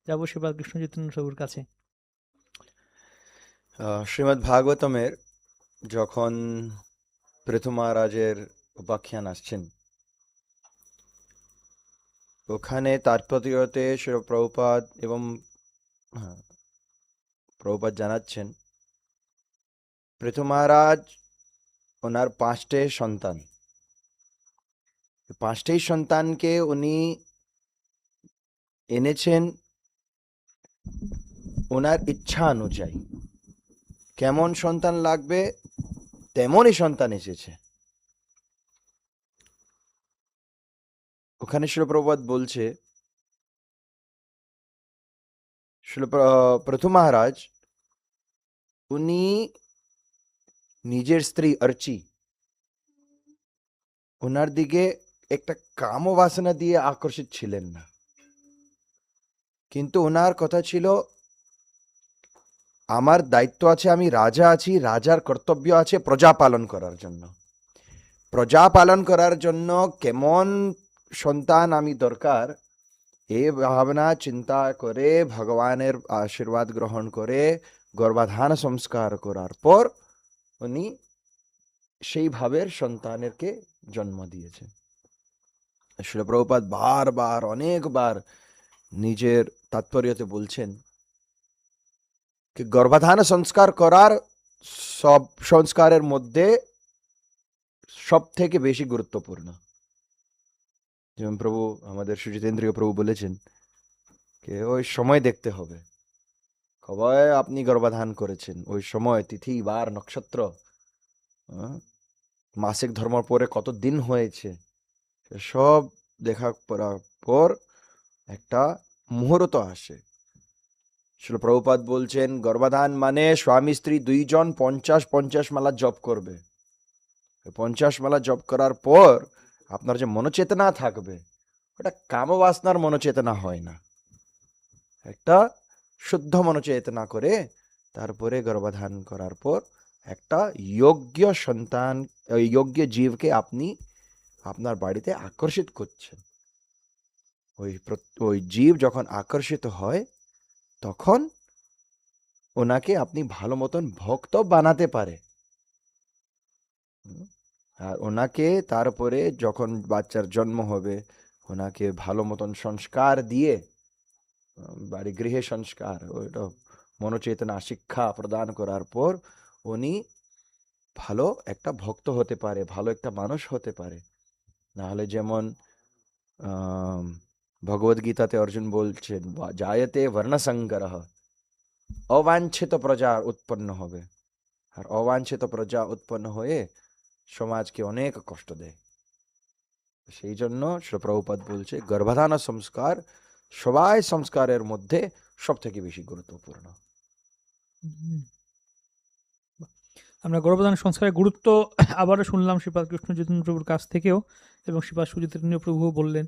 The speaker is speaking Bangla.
যাবো শ্রীপাদ কৃষ্ণ চৈতন্য প্রভুর কাছে। শ্রীমদ্ ভাগবতমের যখন পৃথু মহারাজের উপাখ্যান আসছেন, ওখানে তাৎপর্যতে শ্রী প্রভুপাদ এবং হ্যাঁ, প্রভুপাদ জানাচ্ছেন পৃথু মহারাজ ওনার পাঁচটে সন্তান, পাঁচটেই সন্তানকে উনি এনেছেন ওনার ইচ্ছা অনুযায়ী। কেমন সন্তান লাগবে তেমনই সন্তান এসেছে। ওখানে শ্রী প্রভুপাদ বলছে পৃথু মহারাজ উনি নিজের স্ত্রী অর্চি ওনার দিকে একটা কাম বাসনা দিয়ে আকর্ষিত ছিলেন না, কিন্তু ওনার কথা ছিল আমার দায়িত্ব আছে, আমি রাজা আছি, রাজার কর্তব্য আছে প্রজা পালন করার জন্য। প্রজা পালন করার জন্য কেমন সন্তান আমি দরকার এই ভাবনা চিন্তা করে ভগবানের আশীর্বাদ গ্রহণ করে গর্ভাধান সংস্কার করার পর উনি সেই ভাবের সন্তানেরকে জন্ম দিয়েছেন। শিল প্রভুপাদ বারবার অনেকবার নিজের তাৎপর্যতে বলছেন কি গর্ভাধান সংস্কার করার সব সংস্কারের মধ্যে সব থেকে বেশি গুরুত্বপূর্ণ। যেমন প্রভু আমাদের সুজিতেন্দ্রীয় প্রভু বলেছেন যে ওই সময় দেখতে হবে কবে আপনি গর্ভাধান করেছেন, ওই সময় তিথি বার নক্ষত্র, আহ, মাসিক ধর্ম পরে কত দিন হয়েছে, সব দেখা করার পর একটা মুহূর্ত আসে। শিল প্রভুপাদ বলছেন গর্ভাধান মানে স্বামী স্ত্রী দুইজন 50-50 মালা জপ করবে। 50 মালা জপ করার পর আপনার যে মনোচেতনা থাকবে ওটা কামবাসনার মনোচেতনা হয় না, একটা শুদ্ধ মনোচেতনা করে তারপরে গর্ভধান করার পর একটা যোগ্য সন্তান, যোগ্য জীবকে আপনি আপনার বাড়িতে আকর্ষিত করছেন। ওই জীব যখন আকর্ষিত হয় তখন ওনাকে আপনি ভালো মতন ভক্ত বানাতে পারে। আর ওনাকে তারপরে যখন বাচ্চার জন্ম হবে ওনাকে ভালো মতন সংস্কার দিয়ে বাড়ি গৃহে সংস্কার ওইটা মনোচেতনা শিক্ষা প্রদান করার পর উনি ভালো একটা ভক্ত হতে পারে, ভালো একটা মানুষ হতে পারে। নাহলে যেমন আহ ভগবদ গীতাতে অর্জুন বলছেন জায়তে বর্ণসংকরঃ, অবাঞ্ছিত প্রজা উৎপন্ন হবে, আর অবাঞ্ছিত প্রজা উৎপন্ন হয়ে সমাজকে অনেক কষ্ট দেয়। সেই জন্য শ্রী প্রভুপাদ বলছে গর্ভাধান সংস্কার সবাই সংস্কারের মধ্যে সব থেকে বেশি গুরুত্বপূর্ণ। হুম। আমরা গর্ভধান সংস্কারের গুরুত্ব আবারও শুনলাম শ্রীপাদ কৃষ্ণ চৈতন্য প্রভুর কাছ থেকেও, এবং শ্রীপাদ সুচৈতন্য প্রভু বললেন